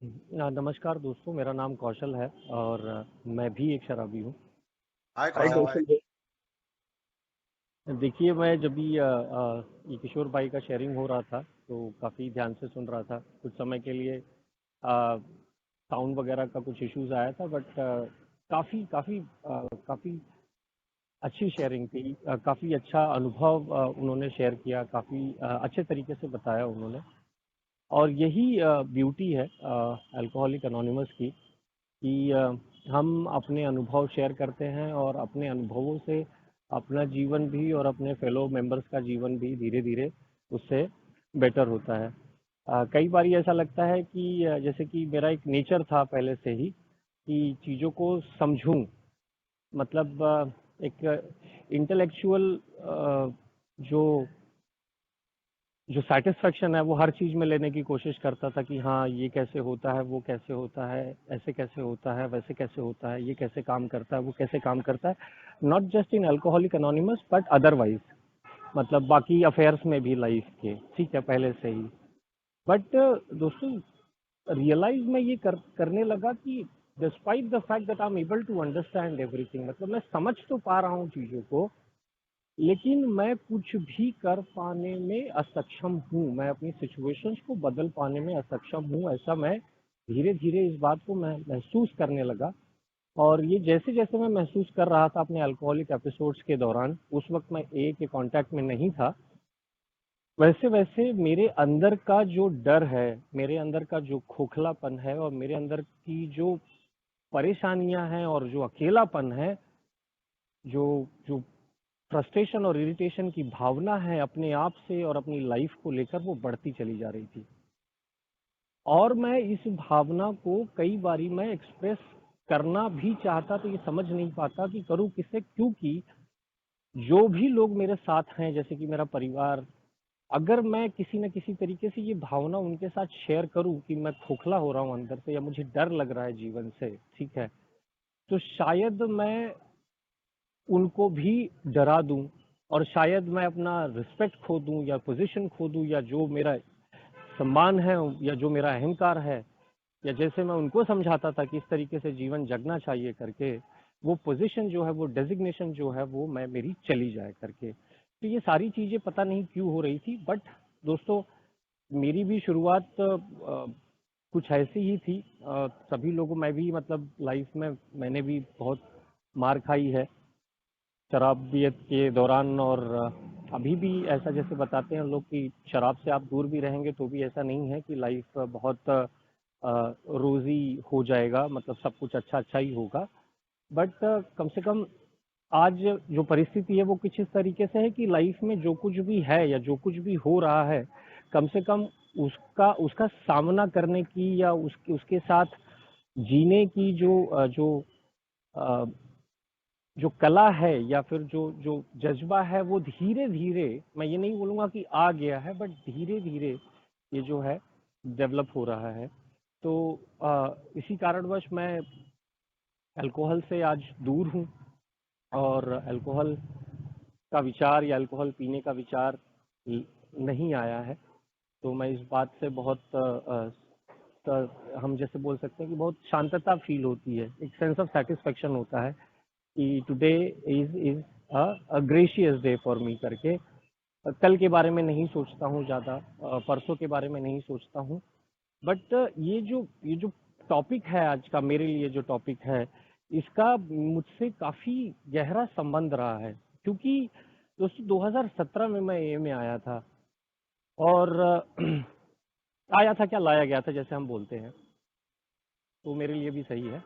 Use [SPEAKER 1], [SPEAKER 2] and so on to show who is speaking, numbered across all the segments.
[SPEAKER 1] नमस्कार दोस्तों, मेरा नाम कौशल है और मैं भी एक शराबी हूँ।
[SPEAKER 2] हाय
[SPEAKER 1] हाय
[SPEAKER 2] कौशल भाई।
[SPEAKER 1] कौशल भाई। देखिए, मैं जब भी ये किशोर भाई का शेयरिंग हो रहा था, तो काफ़ी ध्यान से सुन रहा था। कुछ समय के लिए साउंड वगैरह का कुछ इश्यूज आया था, बट काफ़ी काफ़ी काफ़ी अच्छी शेयरिंग थी। काफ़ी अच्छा अनुभव उन्होंने शेयर किया, काफ़ी अच्छे तरीके से बताया उन्होंने। और यही ब्यूटी है अल्कोहलिक अनोनिमस की, कि हम अपने अनुभव शेयर करते हैं और अपने अनुभवों से अपना जीवन भी और अपने फेलो मेंबर्स का जीवन भी धीरे धीरे उससे बेटर होता है। कई बार ऐसा लगता है कि जैसे कि मेरा एक नेचर था पहले से ही कि चीज़ों को समझूं, मतलब एक इंटेलेक्चुअल जो जो सैटिस्फैक्शन है वो हर चीज़ में लेने की कोशिश करता था कि हाँ, ये कैसे होता है, वो कैसे होता है, ऐसे कैसे होता है, वैसे कैसे होता है, ये कैसे काम करता है, वो कैसे काम करता है। Not just in alcoholic anonymous but otherwise, मतलब बाकी अफेयर्स में भी लाइफ के, ठीक है, पहले से ही। बट दोस्तों, रियलाइज मैं ये करने लगा कि despite the fact that I am able to understand everything, मतलब मैं समझ तो पा रहा हूँ चीज़ों को, लेकिन मैं कुछ भी कर पाने में असक्षम हूँ। मैं अपनी सिचुएशंस को बदल पाने में असक्षम हूँ, ऐसा मैं धीरे धीरे इस बात को मैं महसूस करने लगा। और ये जैसे जैसे मैं महसूस कर रहा था अपने अल्कोहलिक एपिसोड्स के दौरान, उस वक्त मैं ए के कांटेक्ट में नहीं था, वैसे वैसे मेरे अंदर का जो डर है, मेरे अंदर का जो खोखलापन है और मेरे अंदर की जो परेशानियां हैं और जो अकेलापन है, जो जो फ्रस्ट्रेशन और इरिटेशन की भावना है अपने आप से और अपनी लाइफ को लेकर, वो बढ़ती चली जा रही थी। और मैं इस भावना को कई बारी मैं एक्सप्रेस करना भी चाहता, तो ये समझ नहीं पाता कि करूं किससे, क्योंकि जो भी लोग मेरे साथ हैं, जैसे कि मेरा परिवार, अगर मैं किसी न किसी तरीके से ये भावना उनके साथ शेयर करूं कि मैं खोखला हो रहा हूं अंदर से या मुझे डर लग रहा है जीवन से, ठीक है, तो शायद मैं उनको भी डरा दूं और शायद मैं अपना रिस्पेक्ट खो दूं या पोजीशन खो दूं, या जो मेरा सम्मान है या जो मेरा अहंकार है, या जैसे मैं उनको समझाता था कि इस तरीके से जीवन जगना चाहिए करके, वो पोजीशन जो है, वो डेजिग्नेशन जो है, वो मैं मेरी चली जाए करके। तो ये सारी चीजें पता नहीं क्यों हो रही थी। बट दोस्तों, मेरी भी शुरुआत कुछ ऐसी ही थी। सभी लोगों, मैं भी मतलब लाइफ में मैंने भी बहुत मार खाई है शराबियत के दौरान। और अभी भी ऐसा जैसे बताते हैं लोग कि शराब से आप दूर भी रहेंगे तो भी ऐसा नहीं है कि लाइफ बहुत रोजी हो जाएगा, मतलब सब कुछ अच्छा अच्छा ही होगा। बट कम से कम आज जो परिस्थिति है वो कुछ इस तरीके से है कि लाइफ में जो कुछ भी है या जो कुछ भी हो रहा है, कम से कम उसका उसका सामना करने की या उसके साथ जीने की जो कला है या फिर जो जो जज्बा है, वो धीरे धीरे, मैं ये नहीं बोलूँगा कि आ गया है, बट धीरे धीरे ये जो है डेवलप हो रहा है। तो इसी कारणवश मैं अल्कोहल से आज दूर हूँ और अल्कोहल का विचार या अल्कोहल पीने का विचार नहीं आया है। तो मैं इस बात से बहुत हम जैसे बोल सकते हैं कि बहुत शांतता फील होती है, एक सेंस ऑफ सेटिस्फेक्शन होता है कि today is a gracious day for me करके। कल के बारे में नहीं सोचता हूँ ज़्यादा, परसों के बारे में नहीं सोचता हूँ। बट ये जो टॉपिक है आज का, मेरे लिए जो टॉपिक है, इसका मुझसे काफ़ी गहरा संबंध रहा है। क्योंकि दोस्तों, 2017 में मैं ए में आया था। और आया था क्या, लाया गया था जैसे हम बोलते हैं, तो मेरे लिए भी सही है।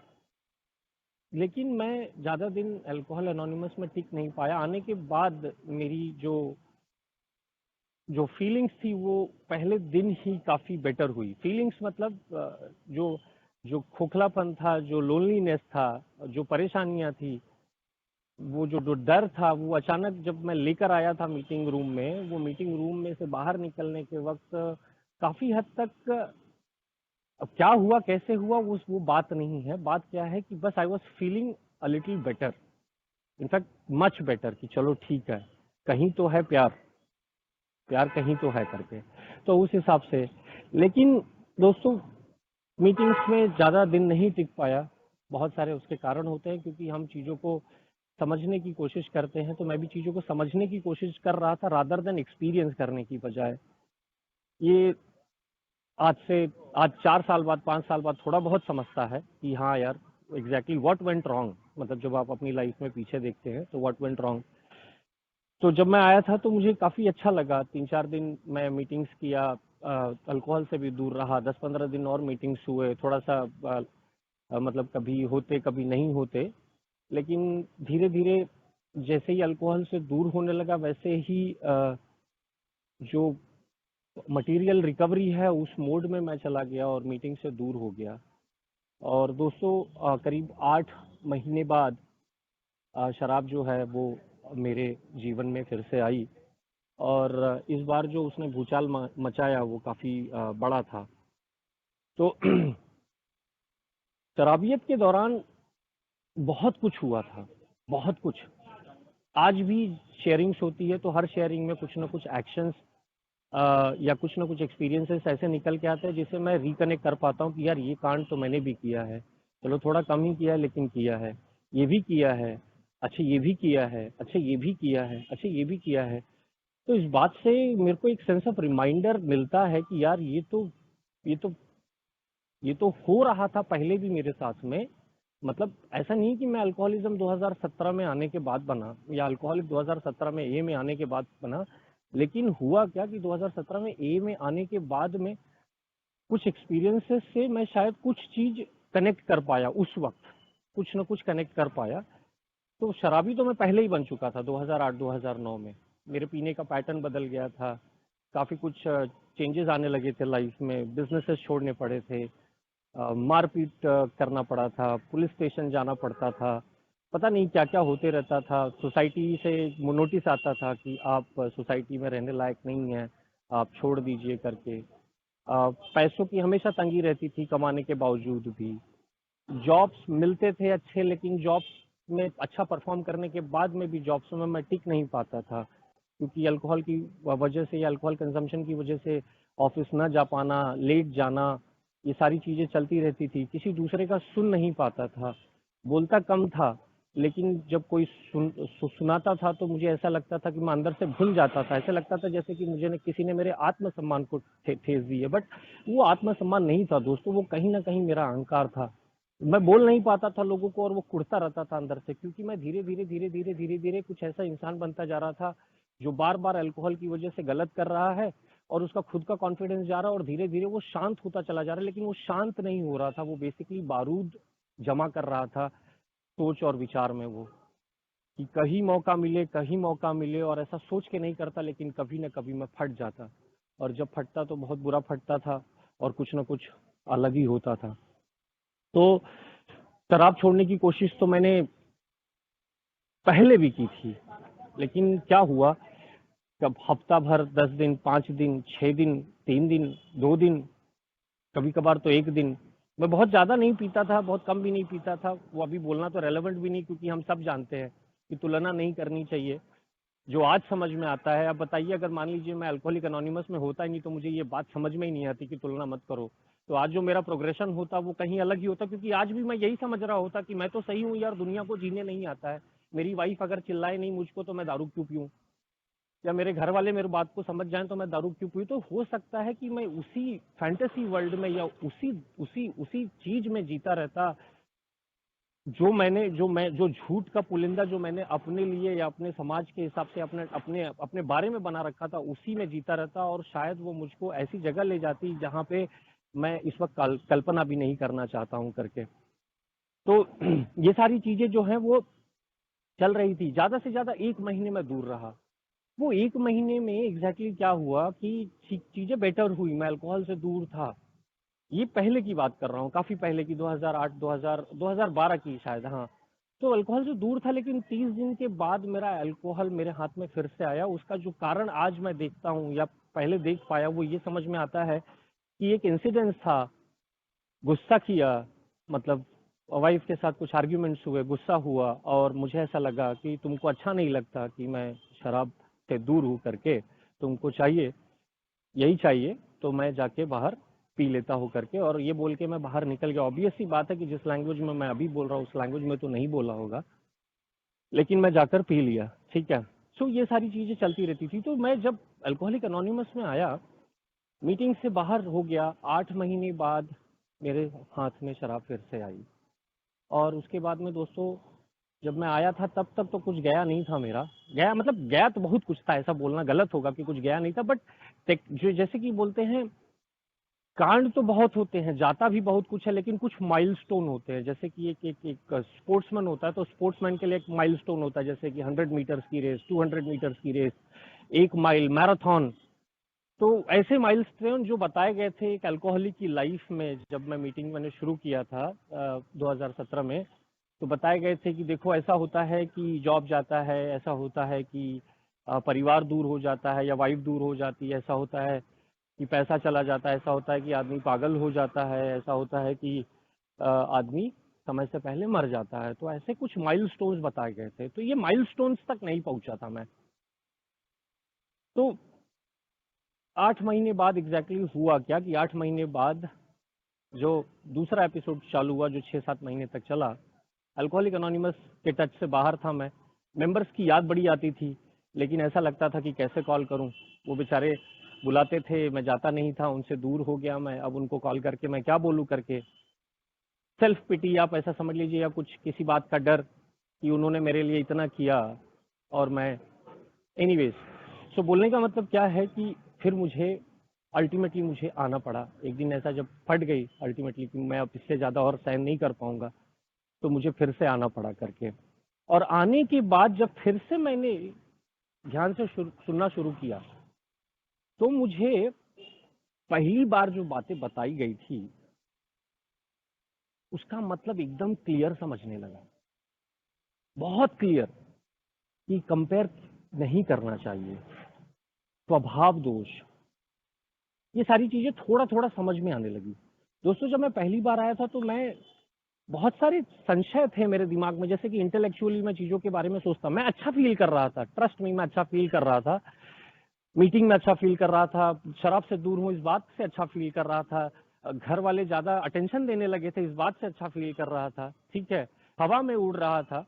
[SPEAKER 1] लेकिन मैं ज़्यादा दिन अल्कोहल एनोनिमस में टिक नहीं पाया। आने के बाद मेरी जो जो फीलिंग्स थी वो पहले दिन ही काफ़ी बेटर हुई। फीलिंग्स मतलब जो जो खोखलापन था, जो लोनलीनेस था, जो परेशानियां थी, वो जो डर था, वो अचानक जब मैं लेकर आया था मीटिंग रूम में, वो मीटिंग रूम में से बाहर निकलने के वक्त काफ़ी हद तक, अब क्या हुआ कैसे हुआ वो बात नहीं है। बात क्या है कि बस I was feeling a little better, in fact much better, कि चलो ठीक है, कहीं तो है प्यार, प्यार कहीं तो है करके। तो उस हिसाब से। लेकिन दोस्तों, मीटिंग्स में ज़्यादा दिन नहीं टिक पाया। बहुत सारे उसके कारण होते हैं, क्योंकि हम चीज़ों को समझने की कोशिश करते हैं, तो मैं भी चीज़ों को समझने की कोशिश कर रहा था रादर देन एक्सपीरियंस करने की बजाय। ये आज से आज 4 साल बाद, 5 साल बाद थोड़ा बहुत समझता है कि हाँ यार, एग्जैक्टली व्हाट वेंट रॉन्ग। मतलब जब आप अपनी लाइफ में पीछे देखते हैं तो व्हाट वेंट रॉन्ग। तो जब मैं आया था तो मुझे काफ़ी अच्छा लगा। 3-4 दिन मैं मीटिंग्स किया, अल्कोहल से भी दूर रहा। 10-15 दिन और मीटिंग्स हुए, थोड़ा सा मतलब कभी होते कभी नहीं होते, लेकिन धीरे धीरे जैसे ही अल्कोहल से दूर होने लगा, वैसे ही जो मटेरियल रिकवरी है उस मोड में मैं चला गया और मीटिंग से दूर हो गया। और दोस्तों, करीब 8 महीने बाद शराब जो है वो मेरे जीवन में फिर से आई। और इस बार जो उसने भूचाल मचाया वो काफ़ी बड़ा था। तो शराबियत के दौरान बहुत कुछ हुआ था, बहुत कुछ। आज भी शेयरिंग्स होती है तो हर शेयरिंग में कुछ ना कुछ एक्शंस या कुछ ना कुछ एक्सपीरियंसेस ऐसे निकल के आते हैं जिसे मैं रिकनेक्ट कर पाता हूँ कि यार ये कांड तो मैंने भी किया है। चलो थोड़ा कम ही किया है, लेकिन किया है। ये भी किया है, अच्छा ये भी किया है, अच्छा ये भी किया है, अच्छा ये भी किया है। तो इस बात से मेरे को एक सेंस ऑफ रिमाइंडर मिलता है कि यार ये तो ये तो हो रहा था पहले भी मेरे साथ में। मतलब ऐसा नहीं कि मैं अल्कोहलिज्म 2017 में आने के बाद बना, या अल्कोहलिक 2017 में ए में आने के बाद बना। लेकिन हुआ क्या कि 2017 में ए में आने के बाद में कुछ एक्सपीरियंसेस से मैं शायद कुछ चीज कनेक्ट कर पाया उस वक्त, कुछ ना कुछ कनेक्ट कर पाया। तो शराबी तो मैं पहले ही बन चुका था 2008-2009 में। मेरे पीने का पैटर्न बदल गया था, काफ़ी कुछ चेंजेस आने लगे थे लाइफ में, बिजनेसेस छोड़ने पड़े थे, मारपीट करना पड़ा था, पुलिस स्टेशन जाना पड़ता था, पता नहीं क्या क्या होते रहता था। सोसाइटी से नोटिस आता था कि आप सोसाइटी में रहने लायक नहीं हैं, आप छोड़ दीजिए करके। पैसों की हमेशा तंगी रहती थी कमाने के बावजूद भी। जॉब्स मिलते थे अच्छे, लेकिन जॉब्स में अच्छा परफॉर्म करने के बाद में भी जॉब्स में मैं टिक नहीं पाता था, क्योंकि अल्कोहल की वजह से या अल्कोहल कंजम्पशन की वजह से ऑफिस ना जा पाना, लेट जाना, ये सारी चीज़ें चलती रहती थी। किसी दूसरे का सुन नहीं पाता था, बोलता कम था, लेकिन जब कोई सुनाता था तो मुझे ऐसा लगता था कि मैं अंदर से भूल जाता था। ऐसा लगता था जैसे कि मुझे किसी ने मेरे आत्मसम्मान को ठेस दी है। बट वो आत्मसम्मान नहीं था दोस्तों, वो कहीं ना कहीं मेरा अहंकार था। मैं बोल नहीं पाता था लोगों को, और वो कुढ़ता रहता था अंदर से, क्योंकि मैं धीरे धीरे धीरे धीरे धीरे धीरे कुछ ऐसा इंसान बनता जा रहा था जो बार बार अल्कोहल की वजह से गलत कर रहा है, और उसका खुद का कॉन्फिडेंस जा रहा है, और धीरे धीरे वो शांत होता चला जा रहा है। लेकिन वो शांत नहीं हो रहा था, वो बेसिकली बारूद जमा कर रहा था सोच और विचार में। वो कि कहीं मौका मिले, कहीं मौका मिले, और ऐसा सोच के नहीं करता, लेकिन कभी ना कभी मैं फट जाता। और जब फटता तो बहुत बुरा फटता था, और कुछ ना कुछ अलग ही होता था। तो शराब छोड़ने की कोशिश तो मैंने पहले भी की थी, लेकिन क्या हुआ, कब हफ्ता भर, 10 दिन, 5 दिन, 6 दिन, 3 दिन, 2 दिन, कभी कभार तो एक दिन। मैं बहुत ज़्यादा नहीं पीता था, बहुत कम भी नहीं पीता था। वो अभी बोलना तो रेलेवेंट भी नहीं, क्योंकि हम सब जानते हैं कि तुलना नहीं करनी चाहिए। जो आज समझ में आता है, अब बताइए अगर मान लीजिए मैं अल्कोहलिक अनोनिमस में होता ही नहीं तो मुझे ये बात समझ में ही नहीं आती कि तुलना मत करो। तो आज जो मेरा प्रोग्रेशन होता वो कहीं अलग ही होता, क्योंकि आज भी मैं यही समझ रहा होता कि मैं तो सही हूँ यार, दुनिया को जीने नहीं आता है। मेरी वाइफ अगर चिल्लाए नहीं मुझको तो मैं दारू क्यों पीऊँ, या मेरे घर वाले मेरे बात को समझ जाएं तो मैं दारू क्यों पीऊँ। तो हो सकता है कि मैं उसी फैंटेसी वर्ल्ड में, या उसी उसी उसी चीज में जीता रहता, जो झूठ का पुलिंदा जो मैंने अपने लिए या अपने समाज के हिसाब से अपने अपने अपने बारे में बना रखा था, उसी में जीता रहता, और शायद वो मुझको ऐसी जगह ले जाती जहां पे मैं इस वक्त कल्पना भी नहीं करना चाहता हूं करके। तो ये सारी चीजें जो हैं वो चल रही थी। ज्यादा से ज्यादा 1 महीने में दूर रहा। वो 1 महीने में एग्जैक्टली क्या हुआ कि चीजें बेटर हुई, मैं अल्कोहल से दूर था। ये पहले की बात कर रहा हूँ, काफी पहले की, 2008, 2012 की शायद, हाँ। तो अल्कोहल से दूर था, लेकिन 30 दिन के बाद मेरा अल्कोहल मेरे हाथ में फिर से आया। उसका जो कारण आज मैं देखता हूँ, या पहले देख पाया, वो ये समझ में आता है कि एक इंसिडेंस था, गुस्सा किया, मतलब वाइफ के साथ कुछ आर्ग्यूमेंट्स हुए, गुस्सा हुआ, और मुझे ऐसा लगा कि तुमको अच्छा नहीं लगता कि मैं शराब से दूर हूँ करके, तुमको चाहिए, यही चाहिए, तो मैं जाके बाहर पी लेता हो करके, और ये बोल के मैं बाहर निकल गया। ऑब्वियस सी बात है कि जिस लैंग्वेज में मैं अभी बोल रहा हूँ उस लैंग्वेज में तो नहीं बोला होगा, लेकिन मैं जाकर पी लिया, ठीक है। सो ये सारी चीज़ें चलती रहती थी। तो मैं जब अल्कोहलिक अनोनिमस में आया, मीटिंग से बाहर हो गया, 8 महीने बाद मेरे हाथ में शराब फिर से आई। और उसके बाद में दोस्तों, जब मैं आया था तब तक तो कुछ गया नहीं था मेरा। गया मतलब गया तो बहुत कुछ था, ऐसा बोलना गलत होगा कि कुछ गया नहीं था, बट जो जैसे कि बोलते हैं, कांड तो बहुत होते हैं, जाता भी बहुत कुछ है, लेकिन कुछ माइलस्टोन होते हैं। जैसे कि एक स्पोर्ट्समैन होता है, तो स्पोर्ट्समैन के लिए एक माइलस्टोन होता है, जैसे कि 100 मीटर्स की रेस, 200 मीटर्स की रेस, 1 माइल मैराथन। तो ऐसे माइलस्टोन जो बताए गए थे एक अल्कोहलिक की लाइफ में, जब मैं मीटिंग मैंने शुरू किया था 2017 में, तो बताए गए थे कि देखो ऐसा होता है कि जॉब जाता है, ऐसा होता है कि परिवार दूर हो जाता है या वाइफ दूर हो जाती है, ऐसा होता है कि पैसा चला जाता है, ऐसा होता है कि आदमी पागल हो जाता है, ऐसा होता है कि आदमी समय से पहले मर जाता है। तो ऐसे कुछ माइलस्टोन्स बताए गए थे। तो ये माइलस्टोन्स तक नहीं पहुंचा था मैं। तो 8 महीने बाद एग्जैक्टली हुआ क्या कि 8 महीने बाद जो दूसरा एपिसोड चालू हुआ, जो 6-7 महीने तक चला, अल्कोहलिक अनोनिमस के टच से बाहर था मैं। मेंबर्स की याद बड़ी आती थी, लेकिन ऐसा लगता था कि कैसे कॉल करूं। वो बेचारे बुलाते थे, मैं जाता नहीं था, उनसे दूर हो गया मैं। अब उनको कॉल करके मैं क्या बोलूं करके, सेल्फ पिटी आप ऐसा समझ लीजिए, या कुछ किसी बात का डर कि उन्होंने मेरे लिए इतना किया और मैं। एनीवेज, सो बोलने का मतलब क्या है कि फिर मुझे अल्टीमेटली मुझे आना पड़ा। एक दिन ऐसा जब फट गई अल्टीमेटली कि मैं अब इससे ज़्यादा और सहन नहीं कर पाऊंगा, तो मुझे फिर से आना पड़ा करके। और आने के बाद जब फिर से मैंने ध्यान से सुनना शुरू किया, तो मुझे पहली बार जो बातें बताई गई थी उसका मतलब एकदम क्लियर समझने लगा, बहुत क्लियर, कि कंपेयर नहीं करना चाहिए, स्वभाव दोष, ये सारी चीजें थोड़ा थोड़ा समझ में आने लगी। दोस्तों, जब मैं पहली बार आया था तो मैं बहुत सारे संशय थे मेरे दिमाग में। जैसे कि इंटेलेक्चुअली मैं चीजों के बारे में सोचता, मैं अच्छा फील कर रहा था, ट्रस्ट में मैं अच्छा फील कर रहा था, मीटिंग में अच्छा फील कर रहा था, शराब से दूर हूँ इस बात से अच्छा फील कर रहा था, घर वाले ज्यादा अटेंशन देने लगे थे इस बात से अच्छा फील कर रहा था, ठीक है, हवा में उड़ रहा था।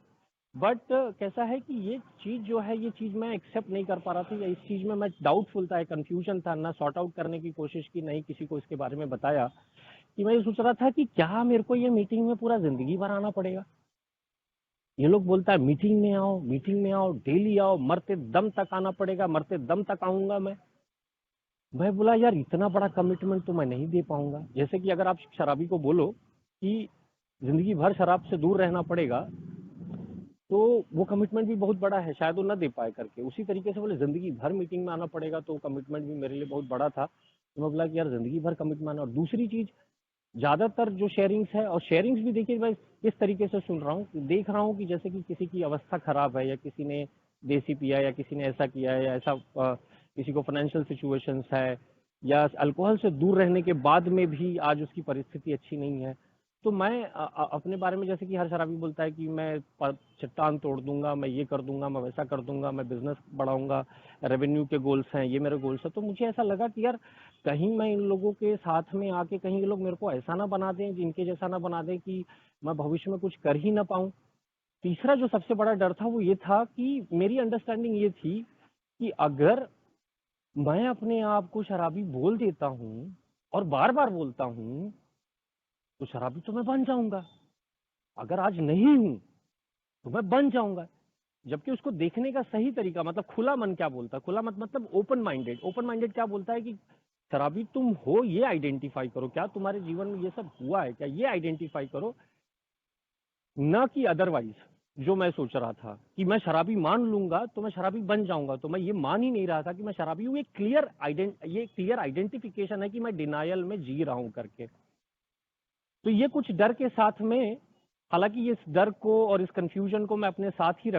[SPEAKER 1] बट कैसा है कि ये चीज जो है, ये चीज मैं एक्सेप्ट नहीं कर पा रहा था, या इस चीज में मैं डाउटफुल था, कंफ्यूजन था, ना सॉर्ट आउट करने की कोशिश की, नहीं किसी को इसके बारे में बताया। कि मैं ये सोच रहा था कि क्या मेरे को ये मीटिंग में पूरा जिंदगी भर आना पड़ेगा। ये लोग बोलता है मीटिंग में आओ, मीटिंग में आओ, डेली आओ, मरते दम तक आना पड़ेगा, मरते दम तक आऊंगा मैं बोला यार इतना बड़ा कमिटमेंट तो मैं नहीं दे पाऊंगा। जैसे कि अगर आप शराबी को बोलो कि जिंदगी भर शराब से दूर रहना पड़ेगा, तो वो कमिटमेंट भी बहुत बड़ा है, शायद वो ना दे पाए करके। उसी तरीके से बोले जिंदगी भर मीटिंग में आना पड़ेगा, तो कमिटमेंट भी मेरे लिए बहुत बड़ा था। तो मैं बोला कि यार जिंदगी भर कमिटमेंट आना। और दूसरी चीज, ज्यादातर जो शेयरिंग्स है, और शेयरिंग्स भी देखिए मैं किस तरीके से सुन रहा हूँ, देख रहा हूँ कि जैसे कि किसी की अवस्था खराब है, या किसी ने देसी पिया, या किसी ने ऐसा किया है, या ऐसा किसी को फाइनेंशियल सिचुएशंस है, या अल्कोहल से दूर रहने के बाद में भी आज उसकी परिस्थिति अच्छी नहीं है। तो मैं अपने बारे में, जैसे कि हर शराबी बोलता है कि मैं चट्टान तोड़ दूंगा, मैं ये कर दूंगा, मैं वैसा कर दूंगा, मैं बिजनेस बढ़ाऊंगा, रेवेन्यू के गोल्स हैं, ये मेरे गोल्स हैं। तो मुझे ऐसा लगा कि यार कहीं मैं इन लोगों के साथ में आके कहीं ये लोग मेरे को ऐसा ना बना दें, जिनके जैसा ना बना दें कि मैं भविष्य में कुछ कर ही ना पाऊं। तीसरा जो सबसे बड़ा डर था वो ये था कि मेरी अंडरस्टैंडिंग ये थी कि अगर मैं अपने आप को शराबी बोल देता हूं और बार बार बोलता हूं, तो शराबी तो मैं बन जाऊंगा। अगर आज नहीं हूं तो मैं बन जाऊंगा। जबकि उसको देखने का सही तरीका, मतलब खुला मन क्या बोलता है, खुला मत मतलब ओपन माइंडेड। ओपन माइंडेड क्या बोलता है कि शराबी तुम हो, ये आइडेंटिफाई करो, क्या तुम्हारे जीवन में ये सब हुआ है क्या, ये आइडेंटिफाई करो। न कि अदरवाइज जो मैं सोच रहा था कि मैं शराबी मान लूंगा तो मैं शराबी बन जाऊंगा। तो मैं ये मान ही नहीं रहा था कि मैं शराबी हूं। ये क्लियर आइडेंटिफिकेशन है कि मैं डिनायल में जी रहा हूं करके। तो ये कुछ डर के साथ में, हालांकि इस डर को और इस कंफ्यूजन को मैं अपने साथ ही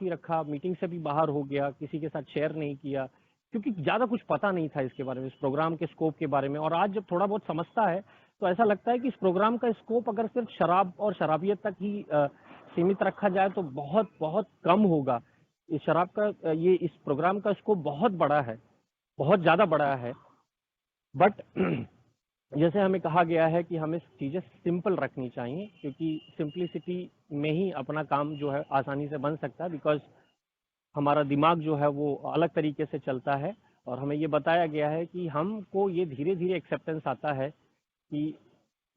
[SPEAKER 1] रखा, मीटिंग से भी बाहर हो गया, किसी के साथ शेयर नहीं किया, क्योंकि ज्यादा कुछ पता नहीं था इसके बारे में, इस प्रोग्राम के स्कोप के बारे में। और आज जब थोड़ा बहुत समझता है तो ऐसा लगता है कि इस प्रोग्राम का स्कोप अगर सिर्फ शराब और शराबियत तक ही सीमित रखा जाए तो बहुत बहुत कम होगा। इस शराब का इस प्रोग्राम का स्कोप बहुत बड़ा है, बहुत ज्यादा बड़ा है। बट जैसे हमें कहा गया है कि हमें चीज़ें सिंपल रखनी चाहिए, क्योंकि सिंप्लिसिटी में ही अपना काम जो है आसानी से बन सकता है, बिकॉज हमारा दिमाग जो है वो अलग तरीके से चलता है। और हमें ये बताया गया है कि हमको ये धीरे धीरे एक्सेप्टेंस आता है कि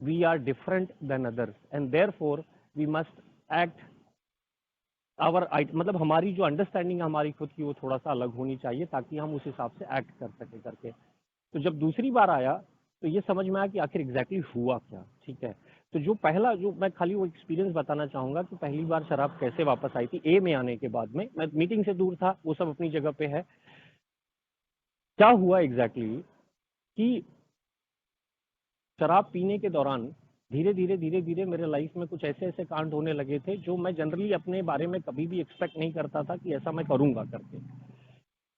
[SPEAKER 1] we are different than others and therefore we must act our, मतलब हमारी जो अंडरस्टैंडिंग हमारी खुद की वो थोड़ा सा अलग होनी चाहिए, ताकि हम उस हिसाब से एक्ट कर सके करके। तो जब दूसरी बार आया तो ये समझ में आया कि आखिर एग्जैक्टली हुआ क्या। ठीक है, तो जो पहला, जो मैं खाली वो एक्सपीरियंस बताना चाहूंगा कि पहली बार शराब कैसे वापस आई थी ए में आने के बाद में। मैं मीटिंग से दूर था, वो सब अपनी जगह पे है। क्या हुआ एग्जैक्टली कि शराब पीने के दौरान धीरे धीरे मेरे लाइफ में कुछ ऐसे ऐसे कांड होने लगे थे जो मैं जनरली अपने बारे में कभी भी एक्सपेक्ट नहीं करता था कि ऐसा मैं करूंगा करके।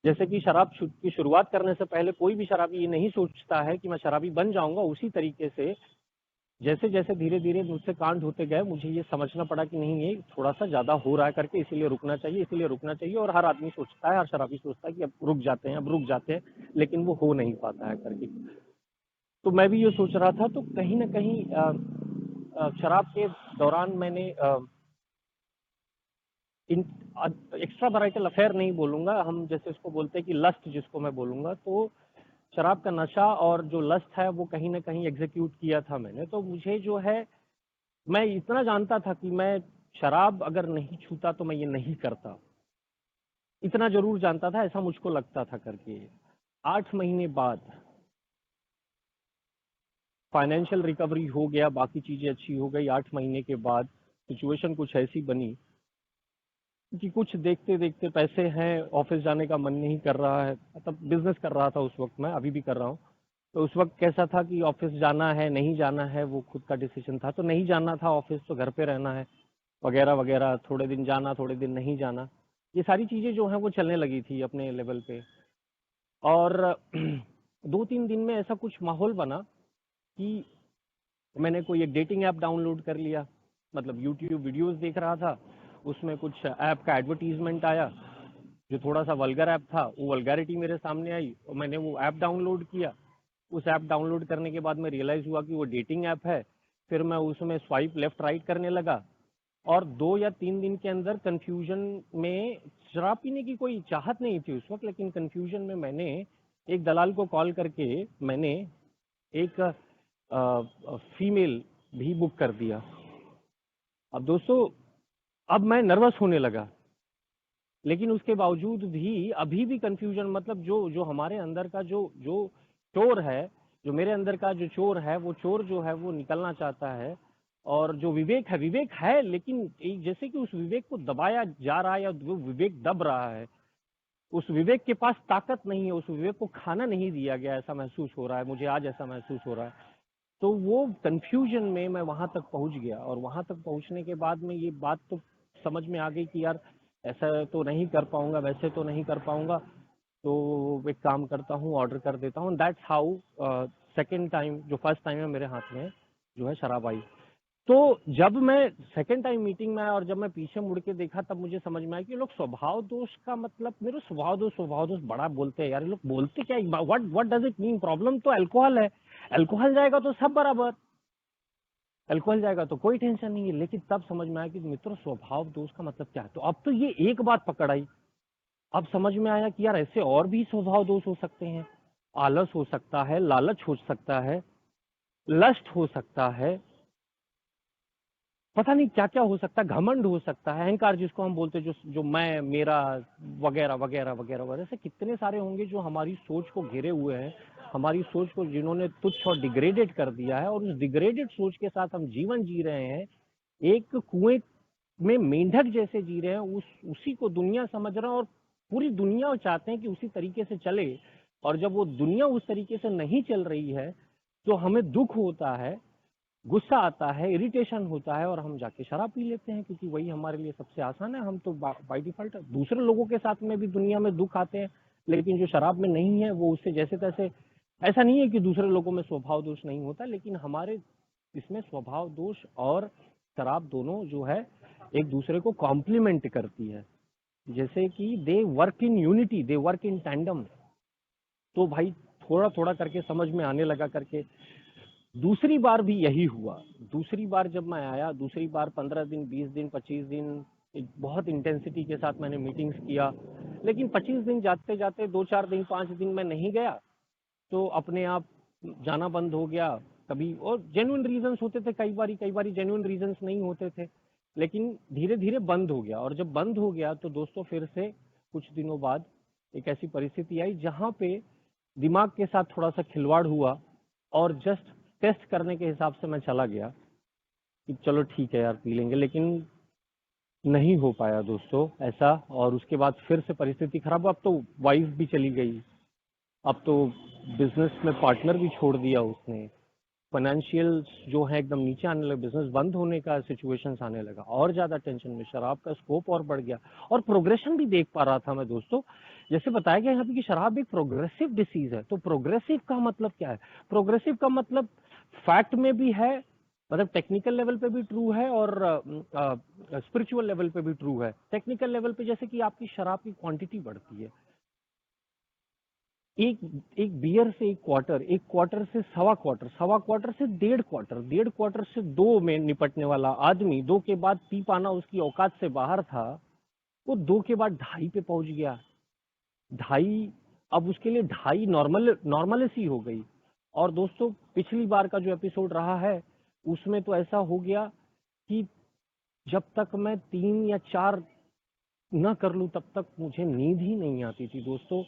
[SPEAKER 1] जैसे कि शराब की शुरुआत करने से पहले कोई भी शराबी ये नहीं सोचता है कि मैं शराबी बन जाऊंगा। उसी तरीके से जैसे जैसे धीरे धीरे मुझसे कांड होते गए, मुझे ये समझना पड़ा कि नहीं, ये थोड़ा सा ज्यादा हो रहा है करके, इसीलिए रुकना चाहिए, इसीलिए रुकना चाहिए। और हर आदमी सोचता है, हर शराबी सोचता है कि अब रुक जाते हैं, अब रुक जाते हैं, लेकिन वो हो नहीं पाता है करके। तो मैं भी ये सोच रहा था। तो कहीं ना कहीं शराब के दौरान मैंने एक्स्ट्रा मैरिटल अफेयर नहीं बोलूंगा, हम जैसे इसको बोलते हैं कि लस्ट जिसको मैं बोलूंगा, तो शराब का नशा और जो लस्ट है वो कहीं ना कहीं एग्जीक्यूट किया था मैंने। तो मुझे जो है, मैं इतना जानता था कि मैं शराब अगर नहीं छूता तो मैं ये नहीं करता, इतना जरूर जानता था, ऐसा मुझको लगता था करके। 8 महीने बाद फाइनेंशियल रिकवरी हो गया, बाकी चीजें अच्छी हो गई। 8 महीने के बाद सिचुएशन कुछ ऐसी बनी कि कुछ देखते देखते पैसे हैं, ऑफिस जाने का मन नहीं कर रहा है। मतलब बिजनेस कर रहा था उस वक्त, मैं अभी भी कर रहा हूँ। तो उस वक्त कैसा था कि ऑफिस जाना है नहीं जाना है वो खुद का डिसीजन था। तो नहीं जाना था ऑफिस, तो घर पे रहना है वगैरह वगैरह, थोड़े दिन जाना थोड़े दिन नहीं जाना, ये सारी चीजें जो हैं वो चलने लगी थी अपने लेवल पे। और 2-3 दिन में ऐसा कुछ माहौल बना कि मैंने कोई एक डेटिंग ऐप डाउनलोड कर लिया। मतलब यूट्यूब वीडियोस देख रहा था, उसमें कुछ ऐप का एडवर्टीजमेंट आया जो थोड़ा सा वल्गर ऐप था, वो वल्गैरिटी मेरे सामने आई और मैंने वो ऐप डाउनलोड किया। उस ऐप डाउनलोड करने के बाद में रियलाइज हुआ कि वो डेटिंग ऐप है। फिर मैं उसमें स्वाइप लेफ्ट राइट करने लगा, और 2 या 3 दिन के अंदर कंफ्यूजन में, शराब पीने की कोई चाहत नहीं थी उस वक्त, लेकिन कंफ्यूजन में मैंने एक दलाल को कॉल करके मैंने एक फीमेल भी बुक कर दिया। अब दोस्तों, अब मैं नर्वस होने लगा, लेकिन उसके बावजूद भी अभी भी कंफ्यूजन, मतलब जो जो हमारे अंदर का जो जो चोर है, जो मेरे अंदर का जो चोर है, वो चोर जो है वो निकलना चाहता है। और जो विवेक है, लेकिन जैसे कि उस विवेक को दबाया जा रहा है, या वो विवेक दब रहा है। उस विवेक के पास ताकत नहीं है, उस विवेक को खाना नहीं दिया गया, ऐसा महसूस हो रहा है मुझे आज, ऐसा महसूस हो रहा है। तो वो कंफ्यूजन में मैं वहां तक पहुंच गया, और वहां तक पहुंचने के बाद में ये बात तो समझ में आ गई कि यार ऐसा तो नहीं कर पाऊंगा, वैसे तो नहीं कर पाऊंगा। तो एक काम करता हूँ, ऑर्डर कर देता हूँ। दैट्स हाउ सेकेंड टाइम, जो फर्स्ट टाइम है मेरे हाथ में जो है शराब आई। तो जब मैं सेकंड टाइम मीटिंग में आया और जब मैं पीछे मुड़ के देखा, तब मुझे समझ में आया कि ये लोग स्वभाव दोष का मतलब, मेरे स्वभाव दोष बड़ा बोलते हैं यार। ये लोग बोलते क्या, what does it mean? Problem तो अल्कोहल है, अल्कोहल जाएगा तो सब बराबर, अल्कोहल जाएगा तो कोई टेंशन नहीं है। लेकिन तब समझ में आया कि मित्रों, स्वभाव दोष का मतलब क्या है। तो अब तो ये एक बात पकड़ आई, अब समझ में आया कि यार ऐसे और भी स्वभाव दोष हो सकते हैं। आलस हो सकता है, लालच हो सकता है, लस्ट हो सकता है, पता नहीं क्या क्या हो सकता है, घमंड हो सकता है, अहंकार जिसको हम बोलते हैं, जो जो मैं मेरा वगैरह वगैरह वगैरह वगैरह, ऐसे कितने सारे होंगे जो हमारी सोच को घेरे हुए हैं, हमारी सोच को जिन्होंने तुच्छ और डिग्रेडेड कर दिया है। और उस डिग्रेडेड सोच के साथ हम जीवन जी रहे हैं, एक कुएं में मेंढक जैसे जी रहे हैं, उसी को दुनिया समझ रहे हैं, और पूरी दुनिया चाहते हैं कि उसी तरीके से चले। और जब वो दुनिया उस तरीके से नहीं चल रही है, तो हमें दुख होता है, गुस्सा आता है, इरिटेशन होता है, और हम जाके शराब पी लेते हैं, क्योंकि वही हमारे लिए सबसे आसान है। हम तो बाय डिफॉल्ट दूसरे लोगों के साथ में भी दुनिया में दुख आते हैं, लेकिन जो शराब में नहीं है वो उससे जैसे तैसे। ऐसा नहीं है कि दूसरे लोगों में स्वभाव दोष नहीं होता, लेकिन हमारे इसमें स्वभाव दोष और शराब दोनों जो है एक दूसरे को कॉम्प्लीमेंट करती है। जैसे कि they work in unity, they work in tandem. तो भाई थोड़ा थोड़ा करके समझ में आने लगा करके। दूसरी बार भी यही हुआ। दूसरी बार जब मैं आया, दूसरी बार 15 दिन, 20 दिन, 25 दिन एक बहुत इंटेंसिटी के साथ मैंने मीटिंग्स किया, लेकिन 25 दिन जाते जाते 2-4 दिन, 5 दिन मैं नहीं गया तो अपने आप जाना बंद हो गया। कभी और जेन्युइन रीजंस होते थे, कई बारी जेन्युइन रीजंस नहीं होते थे, लेकिन धीरे धीरे बंद हो गया। और जब बंद हो गया तो दोस्तों फिर से कुछ दिनों बाद एक ऐसी परिस्थिति आई जहां पे दिमाग के साथ थोड़ा सा खिलवाड़ हुआ, और जस्ट टेस्ट करने के हिसाब से मैं चला गया कि चलो ठीक है यार पी लेंगे, लेकिन नहीं हो पाया दोस्तों ऐसा। और उसके बाद फिर से परिस्थिति खराब। अब तो वाइफ भी चली गई, अब तो बिजनेस में पार्टनर भी छोड़ दिया उसने, फाइनेंशियल जो है एकदम नीचे आने लगा, बिजनेस बंद होने का सिचुएशंस आने लगा, और ज्यादा टेंशन में, शराब का स्कोप और बढ़ गया। और प्रोग्रेशन भी देख पा रहा था मैं दोस्तों। जैसे बताया गया यहाँ पे कि शराब एक प्रोग्रेसिव डिसीज है, तो प्रोग्रेसिव का मतलब क्या है? प्रोग्रेसिव का मतलब फैक्ट में भी है, मतलब टेक्निकल लेवल पे भी ट्रू है, और स्पिरिचुअल लेवल पे भी ट्रू है। टेक्निकल लेवल पे जैसे कि आपकी शराब की क्वांटिटी बढ़ती है, एक एक बियर से एक क्वार्टर, एक क्वार्टर से सवा क्वार्टर, सवा क्वार्टर से डेढ़ क्वार्टर, डेढ़ क्वार्टर से दो में निपटने वाला आदमी, दो के बाद पी पाना उसकी औकात से बाहर था, वो दो के बाद ढाई पे पहुंच गया। ढाई, अब उसके लिए ढाई नॉर्मलेसी हो गई। और दोस्तों पिछली बार का जो एपिसोड रहा है उसमें तो ऐसा हो गया कि जब तक मैं 3 या 4 ना कर लूं तब तक मुझे नींद ही नहीं आती थी दोस्तों।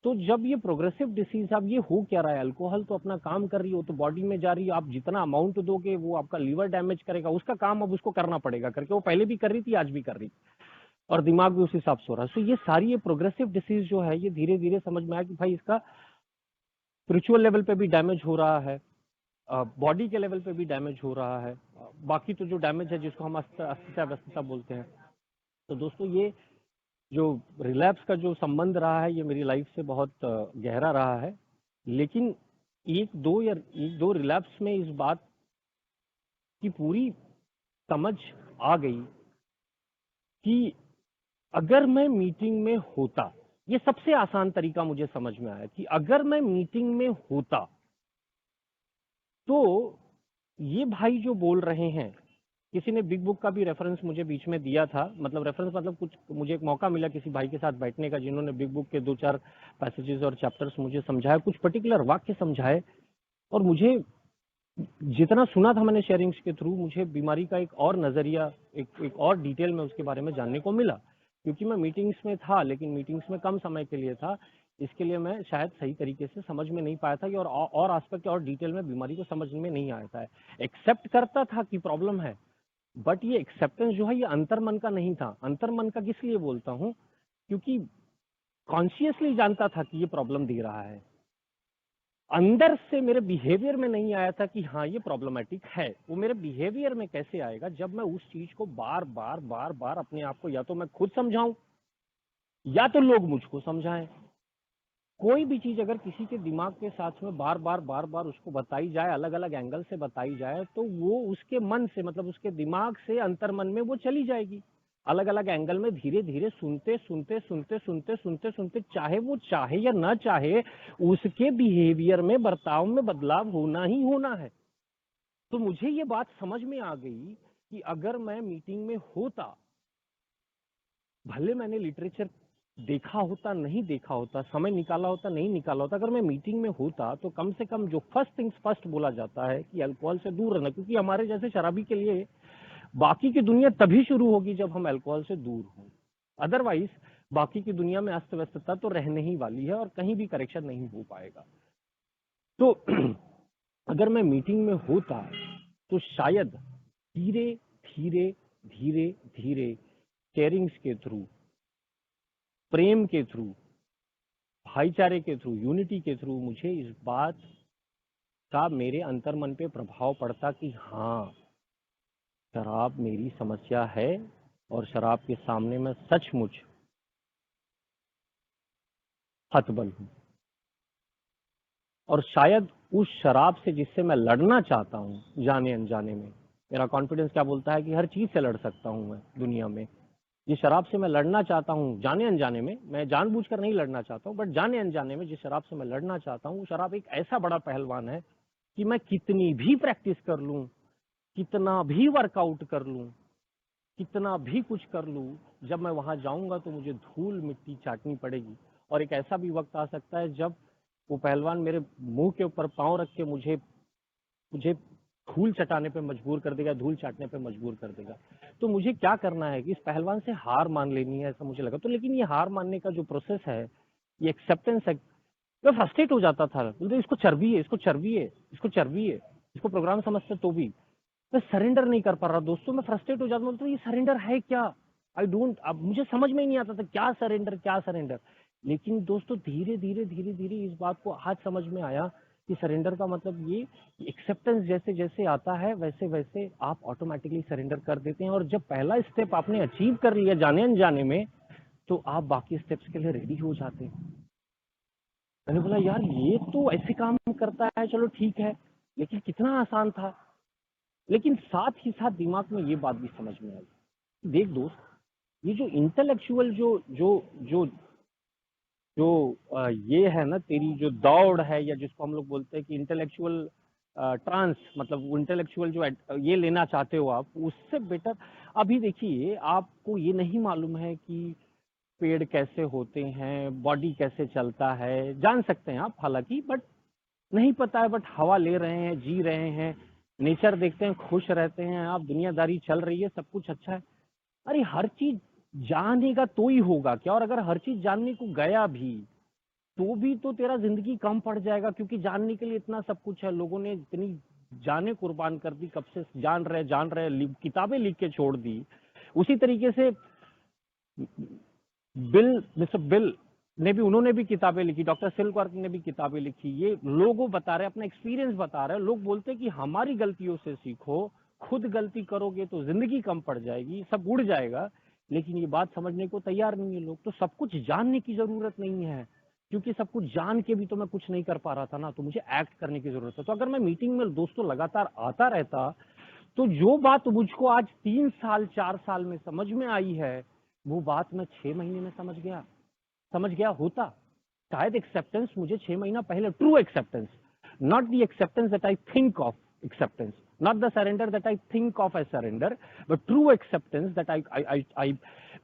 [SPEAKER 1] तो जब ये प्रोग्रेसिव डिसीज, अब ये हो क्या रहा है, अल्कोहल तो अपना काम कर रही हो, तो बॉडी में जा रही है, आप जितना अमाउंट दोगे वो आपका लीवर डैमेज करेगा, उसका काम अब उसको करना पड़ेगा करके, वो पहले भी कर रही थी, आज भी कर रही, और दिमाग भी उस हिसाब से हो रहा है। तो ये सारी ये प्रोग्रेसिव डिसीज जो है, ये धीरे धीरे समझ में आया कि भाई इसका स्पिरिचुअल लेवल पे भी डैमेज हो रहा है, बॉडी के लेवल पे भी डैमेज हो रहा है, बाकी तो जो डैमेज है जिसको हम अस्थिता व्यस्तता बोलते हैं। तो दोस्तों ये जो रिलैप्स का जो संबंध रहा है, ये मेरी लाइफ से बहुत गहरा रहा है। लेकिन एक दो रिलैप्स में इस बात की पूरी समझ आ गई कि अगर मैं मीटिंग में होता, ये सबसे आसान तरीका मुझे समझ में आया कि अगर मैं मीटिंग में होता तो ये भाई जो बोल रहे हैं, किसी ने बिग बुक का भी रेफरेंस मुझे बीच में दिया था, मतलब रेफरेंस मतलब कुछ, मुझे एक मौका मिला किसी भाई के साथ बैठने का जिन्होंने बिग बुक के 2-4 पैसेजेस और चैप्टर्स मुझे समझाए, कुछ पर्टिकुलर वाक्य समझाए, और मुझे जितना सुना था मैंने शेयरिंग्स के थ्रू, मुझे बीमारी का एक और नजरिया, एक और डिटेल में उसके बारे में जानने को मिला। क्योंकि मैं मीटिंग्स में था, लेकिन मीटिंग्स में कम समय के लिए था, इसके लिए मैं शायद सही तरीके से समझ में नहीं पाया था, और आस्पेक्ट और डिटेल में बीमारी को समझ में नहीं आया था। एक्सेप्ट करता था कि प्रॉब्लम है, बट ये एक्सेप्टेंस जो है ये अंतर्मन का नहीं था। अंतर्मन का किस लिए बोलता हूं? क्योंकि कॉन्शियसली जानता था कि ये प्रॉब्लम दे रहा है, अंदर से मेरे बिहेवियर में नहीं आया था कि हाँ ये प्रॉब्लमेटिक है। वो मेरे बिहेवियर में कैसे आएगा? जब मैं उस चीज को बार बार बार बार अपने आप को या तो मैं खुद समझाऊं या तो लोग मुझको समझाएं। कोई भी चीज अगर किसी के दिमाग के साथ में बार बार बार बार उसको बताई जाए, अलग अलग एंगल से बताई जाए, तो वो उसके मन से, मतलब उसके दिमाग से अंतर्मन में वो चली जाएगी। अलग अलग एंगल में धीरे धीरे सुनते सुनते सुनते सुनते सुनते सुनते, चाहे वो चाहे या ना चाहे, उसके बिहेवियर में, बर्ताव में बदलाव होना ही होना है। तो मुझे ये बात समझ में आ गई कि अगर मैं मीटिंग में होता, भले मैंने लिटरेचर देखा होता, नहीं देखा होता, समय निकाला होता, नहीं निकाला होता, अगर मैं मीटिंग में होता तो कम से कम जो फर्स्ट थिंग्स फर्स्ट बोला जाता है कि अल्कोहल से दूर रहना, क्योंकि हमारे जैसे शराबी के लिए बाकी की दुनिया तभी शुरू होगी जब हम अल्कोहल से दूर हों। अदरवाइज बाकी की दुनिया में अस्त व्यस्तता तो रहने ही वाली है और कहीं भी करेक्शन नहीं हो पाएगा। तो अगर मैं मीटिंग में होता तो शायद धीरे धीरे धीरे धीरे शेयरिंग्स के थ्रू, प्रेम के थ्रू, भाईचारे के थ्रू, यूनिटी के थ्रू मुझे इस बात का मेरे अंतर्मन पे प्रभाव पड़ता कि हाँ शराब मेरी समस्या है, और शराब के सामने मैं सचमुच हतबल हूं। और शायद उस शराब से जिससे मैं लड़ना चाहता हूं जाने अनजाने में, मेरा कॉन्फिडेंस क्या बोलता है कि हर चीज से लड़ सकता हूं मैं दुनिया में, जिस शराब से मैं लड़ना चाहता हूं जाने अनजाने में, मैं जानबूझकर नहीं लड़ना चाहता हूं, बट जाने अनजाने में जिस शराब से मैं लड़ना चाहता हूं, वो शराब एक ऐसा बड़ा पहलवान है कि मैं कितनी भी प्रैक्टिस कर लूं, कितना भी वर्कआउट कर लूं, कितना भी कुछ कर लूं, जब मैं वहां जाऊंगा तो मुझे धूल मिट्टी चाटनी पड़ेगी। और एक ऐसा भी वक्त आ सकता है जब वो पहलवान मेरे मुंह के ऊपर पांव रख के मुझे मुझे धूल चटाने पे मजबूर कर देगा, धूल चाटने पे मजबूर कर देगा। तो मुझे क्या करना है कि इस पहलवान से हार मान लेनी है, ऐसा मुझे लगा। तो लेकिन ये हार मानने का जो प्रोसेस है, ये एक्सेप्टेंस है, मैं फ्रस्ट्रेट हो जाता था, बोलते इसको चर्बी है, इसको चर्बी है, इसको चर्बी है, इसको प्रोग्राम समझते तो भी मैं सरेंडर नहीं कर पा रहा दोस्तों। मैं फ्रस्ट्रेट हो जाता, बोलता ये सरेंडर है क्या? आई डोंट, अब मुझे समझ में ही नहीं आता था क्या सरेंडर, क्या सरेंडर। लेकिन दोस्तों धीरे धीरे धीरे धीरे इस बात को आज समझ में आया कि सरेंडर का मतलब ये एक्सेप्टेंस जैसे जैसे आता है वैसे वैसे आप ऑटोमेटिकली सरेंडर कर देते हैं। और जब पहला स्टेप आपने अचीव कर लिया जाने अनजाने में, तो आप बाकी स्टेप्स के लिए रेडी हो जाते हैं। मैंने बोला यार ये तो ऐसे काम करता है, चलो ठीक है, लेकिन कितना आसान था। लेकिन साथ ही साथ दिमाग में ये बात भी समझ में आई, देख दोस्त, ये जो इंटेलेक्चुअल जो जो जो जो ये है ना, तेरी जो दौड़ है, या जिसको हम लोग बोलते हैं कि इंटेलेक्चुअल ट्रांस, मतलब वो इंटेलेक्चुअल जो ये लेना चाहते हो आप, उससे बेटर अभी देखिए, आपको ये नहीं मालूम है कि पेड़ कैसे होते हैं, बॉडी कैसे चलता है, जान सकते हैं आप हालांकि, बट नहीं पता है, बट हवा ले रहे हैं, जी रहे हैं, नेचर देखते हैं, खुश रहते हैं आप, दुनियादारी चल रही है, सब कुछ अच्छा है। अरे हर चीज जानेगा तो ही होगा क्या? और अगर हर चीज जानने को गया भी तो तेरा जिंदगी कम पड़ जाएगा, क्योंकि जानने के लिए इतना सब कुछ है। लोगों ने इतनी जाने कुर्बान कर दी, कब से जान रहे, किताबें लिख के छोड़ दी। उसी तरीके से मिस्टर बिल ने भी, उन्होंने भी किताबें लिखी, डॉक्टर सिल्कवर्थ ने भी किताबें लिखी। ये लोगों बता रहे, अपना एक्सपीरियंस बता रहे हैं। लोग बोलते हैं कि हमारी गलतियों से सीखो, खुद गलती करोगे तो जिंदगी कम पड़ जाएगी, सब उड़ जाएगा। लेकिन ये बात समझने को तैयार नहीं है लोग। तो सब कुछ जानने की जरूरत नहीं है, क्योंकि सब कुछ जान के भी तो मैं कुछ नहीं कर पा रहा था ना, तो मुझे एक्ट करने की जरूरत है। तो अगर मैं मीटिंग में दोस्तों लगातार आता रहता, तो जो बात मुझको आज 3 साल 4 साल में समझ में आई है, वो बात मैं 6 महीने में समझ गया होता। शायद एक्सेप्टेंस मुझे 6 महीना पहले, true acceptance, not the acceptance that I think of acceptance, not the surrender that I think of as surrender, but true acceptance that I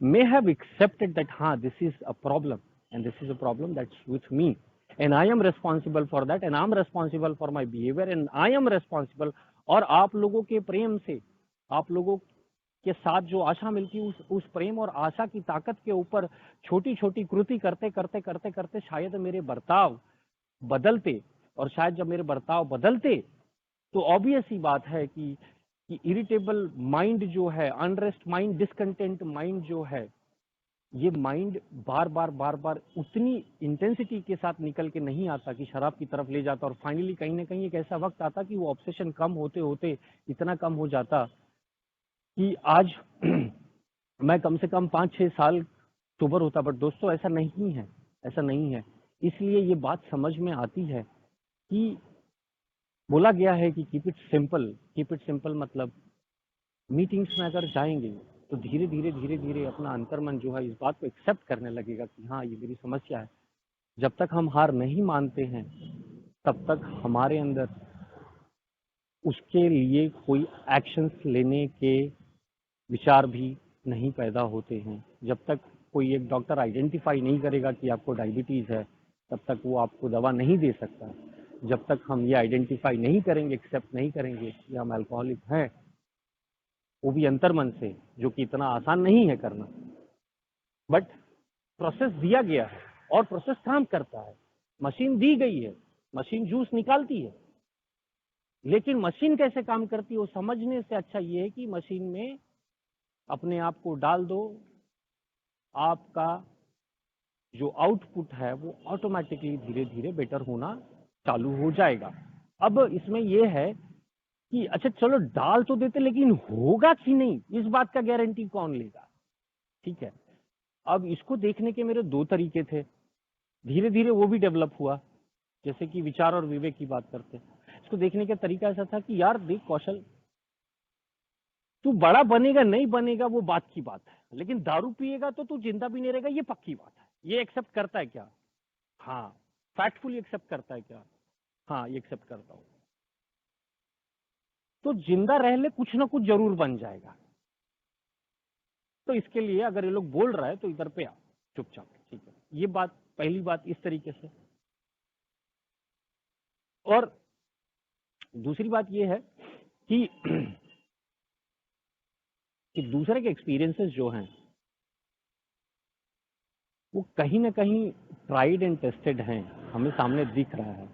[SPEAKER 1] may have accepted that this is a problem, and this is a problem that's with me, and I am responsible for that, and I'm responsible for my behavior, and I am responsible। और आप लोगों के प्रेम से, आप लोगों के साथ जो आशा मिलती है, उस प्रेम और आशा की ताकत के ऊपर छोटी छोटी कृति करते करते करते करते शायद मेरे बर्ताव बदलते। और शायद जब मेरे बर्ताव बदलते, तो ऑब्वियस ही बात है कि इरिटेबल माइंड जो है, अनरेस्ट माइंड, डिसकंटेंट माइंड जो है, ये माइंड बार बार उतनी इंटेंसिटी के साथ निकल के नहीं आता कि शराब की तरफ ले जाता। और फाइनली कहीं ना कहीं एक ऐसा वक्त आता कि वो ऑब्सेशन कम होते होते इतना कम हो जाता कि आज मैं कम से कम 5-6 साल सोबर होता। बट दोस्तों ऐसा नहीं है, ऐसा नहीं है। इसलिए ये बात समझ में आती है कि बोला गया है कि कीप इट सिंपल। मतलब मीटिंग्स में अगर जाएंगे तो धीरे धीरे धीरे धीरे अपना अंतर्मन जो है इस बात को एक्सेप्ट करने लगेगा कि हाँ, ये मेरी समस्या है। जब तक हम हार नहीं मानते हैं, तब तक हमारे अंदर उसके लिए कोई एक्शंस लेने के विचार भी नहीं पैदा होते हैं। जब तक कोई एक डॉक्टर आइडेंटिफाई नहीं करेगा कि आपको डायबिटीज है, तब तक वो आपको दवा नहीं दे सकता। जब तक हम ये आइडेंटिफाई नहीं करेंगे, एक्सेप्ट नहीं करेंगे कि हम अल्कोहलिक हैं, वो भी अंतर्मन से, जो कि इतना आसान नहीं है करना, बट प्रोसेस दिया गया है और प्रोसेस काम करता है। मशीन दी गई है, मशीन जूस निकालती है, लेकिन मशीन कैसे काम करती है वो समझने से अच्छा ये है कि मशीन में अपने आप को डाल दो, आपका जो आउटपुट है वो ऑटोमेटिकली धीरे धीरे बेटर होना चालू हो जाएगा। अब इसमें यह है कि अच्छा चलो डाल तो देते, लेकिन होगा कि नहीं, इस बात का गारंटी कौन लेगा? ठीक है, अब इसको देखने के मेरे 2 तरीके थे। धीरे धीरे वो भी डेवलप हुआ, जैसे कि विचार और विवेक की बात करते। इसको देखने का तरीका ऐसा था कि यार देख कौशल, तू बड़ा बनेगा नहीं बनेगा वो बात की बात है, लेकिन दारू पिएगा तो तू जिंदा भी नहीं रहेगा, ये पक्की बात है। ये एक्सेप्ट करता है क्या? हाँ। फैक्टफुली एक्सेप्ट करता है क्या? हाँ, ये एक्सेप्ट करता हूँ। तो जिंदा रह ले कुछ ना कुछ जरूर बन जाएगा। तो इसके लिए अगर ये लोग बोल रहा है तो इधर पे आओ चुपचाप, ठीक है। ये बात, पहली बात इस तरीके से। और दूसरी बात ये है कि कि दूसरे के एक्सपीरियंसेस जो हैं वो कहीं ना कहीं ट्राइड एंड टेस्टेड हैं, हमें सामने दिख रहा है।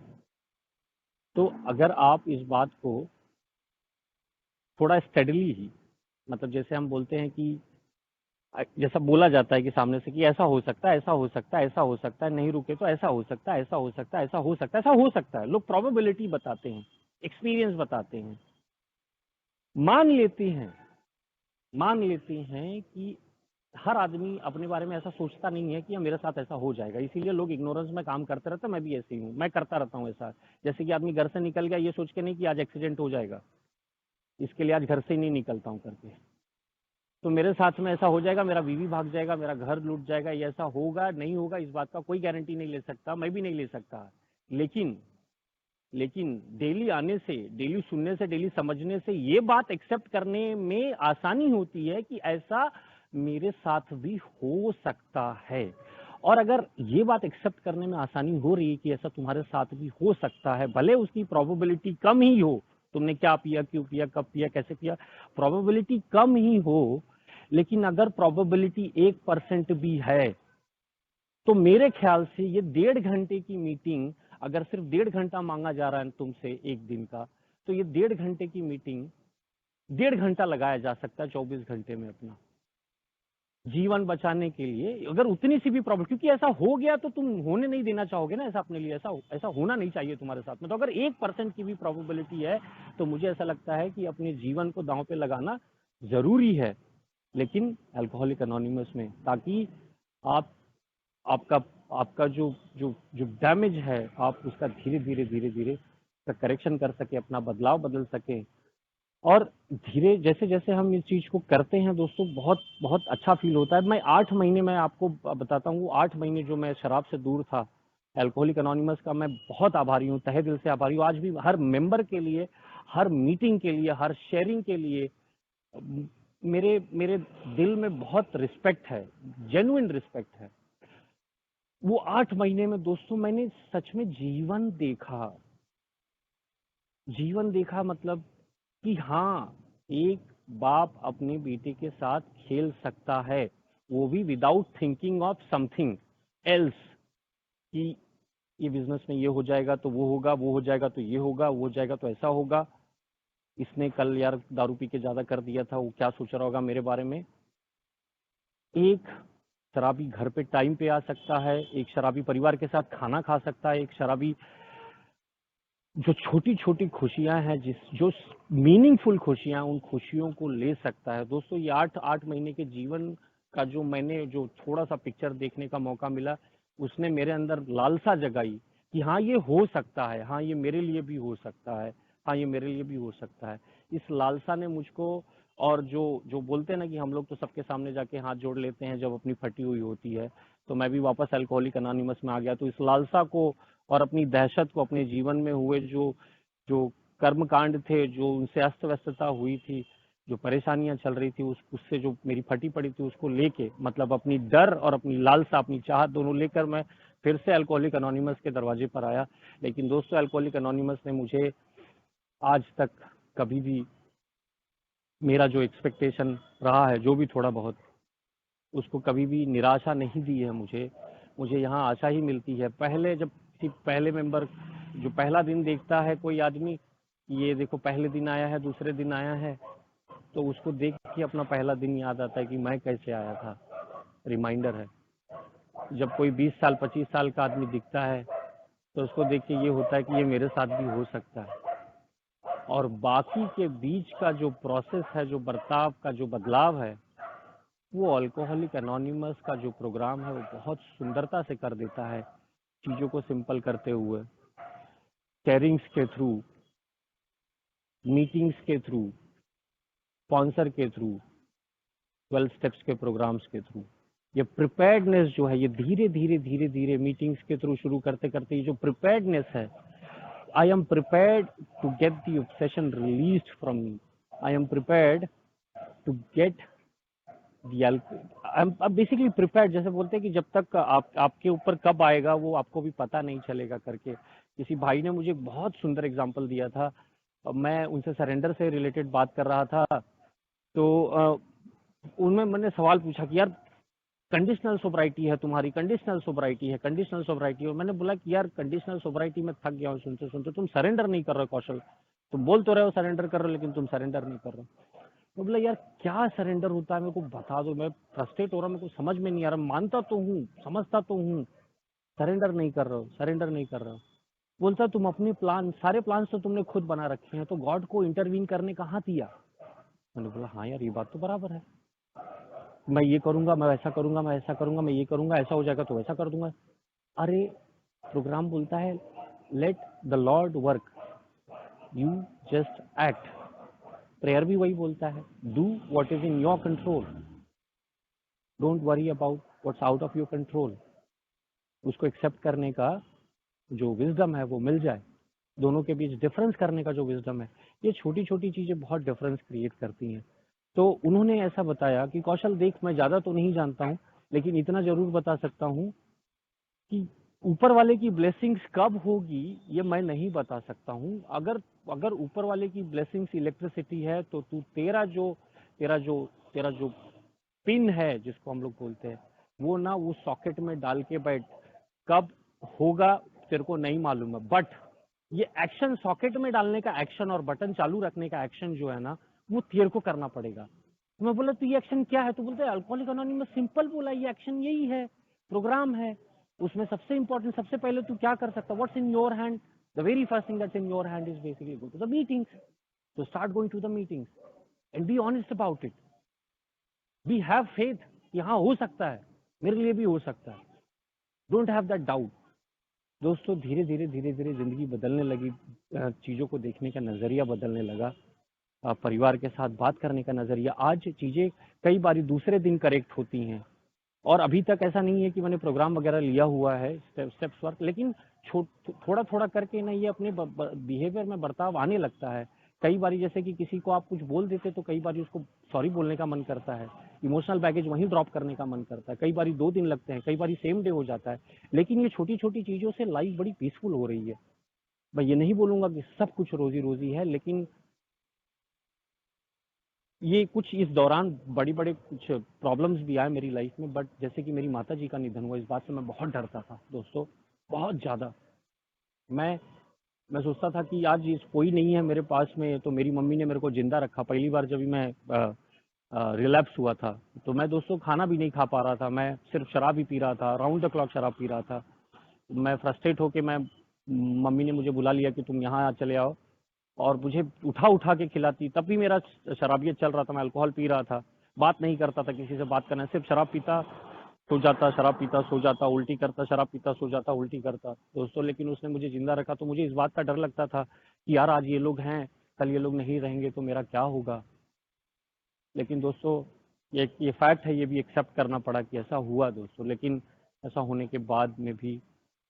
[SPEAKER 1] तो अगर आप इस बात को थोड़ा स्टेडली ही, मतलब जैसे हम बोलते हैं कि जैसा बोला जाता है कि सामने से कि ऐसा हो सकता है, ऐसा हो सकता है, ऐसा हो सकता है, नहीं रुके तो ऐसा हो सकता है, ऐसा हो सकता है, ऐसा हो सकता है, ऐसा हो सकता है। लोग प्रोबेबिलिटी बताते हैं, एक्सपीरियंस बताते हैं, मान लेते हैं कि हर आदमी अपने बारे में ऐसा सोचता नहीं है कि मेरे साथ ऐसा हो जाएगा, इसीलिए लोग इग्नोरेंस में काम करते रहते हैं। मैं भी ऐसे ही हूँ, मैं करता रहता हूँ ऐसा। जैसे कि आदमी घर से निकल गया ये सोच के नहीं कि आज एक्सीडेंट हो जाएगा, इसके लिए आज घर से ही नहीं निकलता हूँ करके, तो मेरे साथ में ऐसा हो जाएगा, मेरा बीवी भाग जाएगा, मेरा घर लूट जाएगा, ये ऐसा होगा नहीं होगा, इस बात का कोई गारंटी नहीं ले सकता, मैं भी नहीं ले सकता। लेकिन डेली आने से, डेली सुनने से, डेली समझने से ये बात एक्सेप्ट करने में आसानी होती है कि ऐसा मेरे साथ भी हो सकता है। और अगर ये बात एक्सेप्ट करने में आसानी हो रही है कि ऐसा तुम्हारे साथ भी हो सकता है, भले उसकी प्रोबेबिलिटी कम ही हो, तुमने क्या पिया, क्यों पिया, कब पिया, कैसे पिया, प्रोबेबिलिटी कम ही हो, लेकिन अगर प्रोबेबिलिटी 1% भी है तो मेरे ख्याल से ये 1.5 घंटे की मीटिंग, अगर सिर्फ 1.5 घंटा मांगा जा रहा है तुमसे एक दिन का, तो ये 1.5 घंटे की मीटिंग 1.5 घंटा लगाया जा सकता है 24 घंटे में अपना जीवन बचाने के लिए। अगर उतनी सी भी प्रॉब्लम, क्योंकि ऐसा हो गया तो तुम होने नहीं देना चाहोगे ना ऐसा अपने लिए, ऐसा होना नहीं चाहिए तुम्हारे साथ में। तो अगर 1% की भी प्रोबेबिलिटी है तो मुझे ऐसा लगता है कि अपने जीवन को दांव पे लगाना जरूरी है, लेकिन अल्कोहलिक एनोनिमस में, ताकि आप आपका आपका जो जो जो डैमेज है आप उसका धीरे धीरे धीरे धीरे करेक्शन कर सके, अपना बदलाव बदल सके। और धीरे जैसे जैसे हम इस चीज को करते हैं दोस्तों, बहुत बहुत अच्छा फील होता है। मैं 8 महीने, मैं आपको बताता हूँ, 8 महीने जो मैं शराब से दूर था, अल्कोहलिक एनोनिमस का मैं बहुत आभारी हूँ, तहे दिल से आभारी हूँ। आज भी हर मेंबर के लिए, हर मीटिंग के लिए, हर शेयरिंग के लिए मेरे मेरे दिल में बहुत रिस्पेक्ट है, जेन्युइन रिस्पेक्ट है। वो 8 महीने में दोस्तों मैंने सच में जीवन देखा। जीवन देखा मतलब कि हाँ, एक बाप अपने बेटे के साथ खेल सकता है, वो भी without thinking of something else, कि ये बिजनेस में ये हो जाएगा तो वो होगा, वो हो जाएगा तो ये होगा, वो हो जाएगा तो ऐसा होगा, इसने कल यार दारू पी के ज्यादा कर दिया था, वो क्या सोच रहा होगा मेरे बारे में। एक शराबी घर पे टाइम पे आ सकता है, एक शराबी परिवार के साथ खाना खा सकता है, एक शराबी जो छोटी छोटी खुशियां हैं, जो मीनिंगफुल खुशियां, उन खुशियों को ले सकता है। दोस्तों ये 8 महीने के जीवन का जो मैंने जो थोड़ा सा पिक्चर देखने का मौका मिला, उसने मेरे अंदर लालसा जगाई कि हाँ ये हो सकता है, हाँ ये मेरे लिए भी हो सकता है, हाँ ये मेरे लिए भी हो सकता है। इस लालसा ने मुझको, और जो जो बोलते हैं ना कि हम लोग तो सबके सामने जाके हाथ जोड़ लेते हैं जब अपनी फटी हुई होती है, तो मैं भी वापस अल्कोहलिक एनोनिमस में आ गया। तो इस लालसा को और अपनी दहशत को, अपने जीवन में हुए जो जो कर्म कांड थे, जो उनसे अस्त व्यस्तता हुई थी, जो परेशानियां चल रही थी, उससे जो मेरी फटी पड़ी थी, उसको लेके, मतलब अपनी डर और अपनी लालसा, अपनी चाहत दोनों लेकर मैं फिर से अल्कोहलिक एनोनिमस के दरवाजे पर आया। लेकिन दोस्तों अल्कोहलिक एनोनिमस ने मुझे आज तक कभी भी, मेरा जो एक्सपेक्टेशन रहा है, जो भी थोड़ा बहुत, उसको कभी भी निराशा नहीं दी है। मुझे यहाँ आशा ही मिलती है। पहले जब पहले मेंबर जो पहला दिन देखता है कोई आदमी, ये देखो पहले दिन आया है, दूसरे दिन आया है, तो उसको देख के अपना पहला दिन याद आता है कि मैं कैसे आया था, रिमाइंडर है। जब कोई 20 साल 25 साल का आदमी दिखता है तो उसको देख के ये होता है कि ये मेरे साथ भी हो सकता है। और बाकी के बीच का जो प्रोसेस है, जो बर्ताव का जो बदलाव है, वो अल्कोहलिक एनोनिमस का जो प्रोग्राम है वो बहुत सुंदरता से कर देता है, चीजों को सिंपल करते हुए, शेयरिंग्स के थ्रू, मीटिंग्स के थ्रू, स्पॉन्सर के थ्रू, 12 स्टेप्स के प्रोग्राम्स के थ्रू। ये प्रिपेयर्डनेस जो है, ये धीरे धीरे धीरे धीरे मीटिंग्स के थ्रू शुरू करते करते ये जो प्रिपेयर्डनेस है, I am prepared to get the obsession released from me. I am prepared to get the I'm basically prepared. जैसे बोलते हैं कि जब तक आपके ऊपर कब आएगा वो आपको भी पता नहीं चलेगा करके। किसी भाई ने मुझे बहुत सुंदर एग्जांपल दिया था। मैं उनसे सरेंडर से रिलेटेड बात कर रहा था, तो उनमें मैंने सवाल पूछा कि यार कंडीशनल सोब्राइटी है तुम्हारी, कंडीशनल सोब्राइटी है, कंडीशनल सोब्राइटी। और मैंने बोला कि यार कंडीशनल सोब्राइटी में थक गया हूँ सुनते सुनते, तुम सरेंडर नहीं कर रहे हो कौशल, तुम बोल तो रहे हो सरेंडर कर रहे हो लेकिन तुम सरेंडर नहीं कर रहे हो। तो बोला यार क्या सरेंडर होता है, मेरे को बता दो, मैं फ्रस्ट्रेट हो रहा हूँ, मेरे को समझ में नहीं आ रहा, मानता तो हूँ समझता तो हूँ, सरेंडर नहीं कर रहे हो, सरेंडर नहीं कर रहे हो। बोलता तुम अपने प्लान, सारे प्लान तो तुमने खुद बना रखे हैं, तो गॉड को इंटरवीन करने कहाँ दिया। मैंने बोला हाँ यार ये बात तो बराबर है, मैं ये करूंगा, मैं वैसा करूंगा, मैं ऐसा करूंगा, मैं ये करूंगा, ऐसा हो जाएगा तो वैसा कर दूंगा। अरे प्रोग्राम बोलता है let the Lord work, you just act. Prayer भी वही बोलता है, do what is in your control, don't worry about what's out of your control. उसको एक्सेप्ट करने का जो विजडम है वो मिल जाए, दोनों के बीच डिफरेंस करने का जो विजडम है, ये छोटी छोटी चीजें बहुत डिफरेंस क्रिएट करती हैं। तो उन्होंने ऐसा बताया कि कौशल देख, मैं ज्यादा तो नहीं जानता हूँ लेकिन इतना जरूर बता सकता हूँ कि ऊपर वाले की ब्लेसिंग्स कब होगी ये मैं नहीं बता सकता हूँ। अगर अगर ऊपर वाले की ब्लेसिंग्स इलेक्ट्रिसिटी है तो तू तेरा जो पिन है जिसको हम लोग बोलते हैं वो ना वो सॉकेट में डाल के बैठ, कब होगा तेरे को नहीं मालूम है, बट ये एक्शन सॉकेट में डालने का एक्शन और बटन चालू रखने का एक्शन जो है ना वो तेरे को करना पड़ेगा। तो मैं बोला तो ये एक्शन क्या है, तो बोलते हैं अल्कोहलिक अनोनिमस। सिंपल बोला, ये एक्शन यही है, प्रोग्राम है, उसमें सबसे इंपॉर्टेंट, सबसे पहले तू क्या कर सकता, what's in your hand, the very first thing that's in your hand is basically go to the meetings. तो start going to the meetings and be honest about it, be have faith कि हाँ हो सकता है, मेरे लिए भी हो सकता है, डोंट हैव दैट डाउट। दोस्तों धीरे धीरे धीरे धीरे जिंदगी बदलने लगी, चीजों को देखने का नजरिया बदलने लगा, परिवार के साथ बात करने का नजरिया। आज चीजें कई बार दूसरे दिन करेक्ट होती हैं, और अभी तक ऐसा नहीं है कि मैंने प्रोग्राम वगैरह लिया हुआ है स्टेप्स वर्क, लेकिन थोड़ा थोड़ा करके ना ये अपने बिहेवियर में बर्ताव आने लगता है। कई बार जैसे कि किसी को आप कुछ बोल देते तो कई बार उसको सॉरी बोलने का मन करता है, इमोशनल बैगेज वहीं ड्रॉप करने का मन करता है। कई बार 2 दिन लगते हैं, कई बार सेम डे हो जाता है, लेकिन ये छोटी छोटी चीजों से लाइफ बड़ी पीसफुल हो रही है। मैं ये नहीं बोलूंगा कि सब कुछ रोजी रोजी है, लेकिन ये कुछ इस दौरान बड़ी बड़े कुछ प्रॉब्लम्स भी आए मेरी लाइफ में। बट जैसे कि मेरी माता जी का निधन हुआ, इस बात से मैं बहुत डरता था दोस्तों, बहुत ज़्यादा। मैं सोचता था कि आज इस कोई नहीं है मेरे पास में, तो मेरी मम्मी ने मेरे को जिंदा रखा। पहली बार जब मैं रिलैप्स हुआ था तो मैं दोस्तों खाना भी नहीं खा पा रहा था, मैं सिर्फ शराब ही पी रहा था, राउंड द क्लॉक शराब पी रहा था। मैं फ्रस्ट्रेट होके मम्मी ने मुझे बुला लिया कि तुम यहाँ चले आओ, और मुझे उठा उठा के खिलाती। तब भी मेरा शराबियत चल रहा था, मैं अल्कोहल पी रहा था, बात नहीं करता था किसी से, बात करना सिर्फ शराब पीता सो जाता, शराब पीता सो जाता, उल्टी करता, शराब पीता सो जाता, उल्टी करता दोस्तों। लेकिन उसने मुझे जिंदा रखा। तो मुझे इस बात का डर लगता था कि यार आज ये लोग हैं, कल ये लोग नहीं रहेंगे तो मेरा क्या होगा। लेकिन दोस्तों ये फैक्ट है, ये भी एक्सेप्ट करना पड़ा कि ऐसा हुआ दोस्तों। लेकिन ऐसा होने के बाद में भी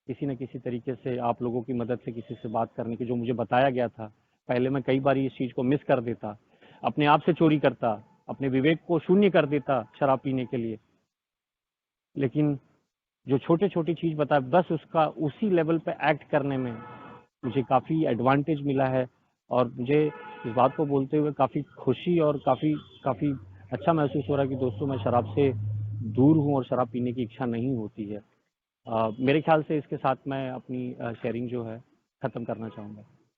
[SPEAKER 1] किसी न किसी तरीके से आप लोगों की मदद से किसी से बात करने की जो मुझे बताया गया था, पहले मैं कई बार इस चीज को मिस कर देता, अपने आप से चोरी करता, अपने विवेक को शून्य कर देता शराब पीने के लिए। लेकिन जो छोटे छोटी चीज बताए, बस उसका उसी लेवल पे एक्ट करने में मुझे काफी एडवांटेज मिला है। और मुझे इस बात को बोलते हुए काफी खुशी और काफी काफी अच्छा महसूस हो रहा है कि दोस्तों मैं शराब से दूर हूँ और शराब पीने की इच्छा नहीं होती है। मेरे ख्याल से इसके साथ मैं अपनी शेयरिंग जो है खत्म करना चाहूंगा।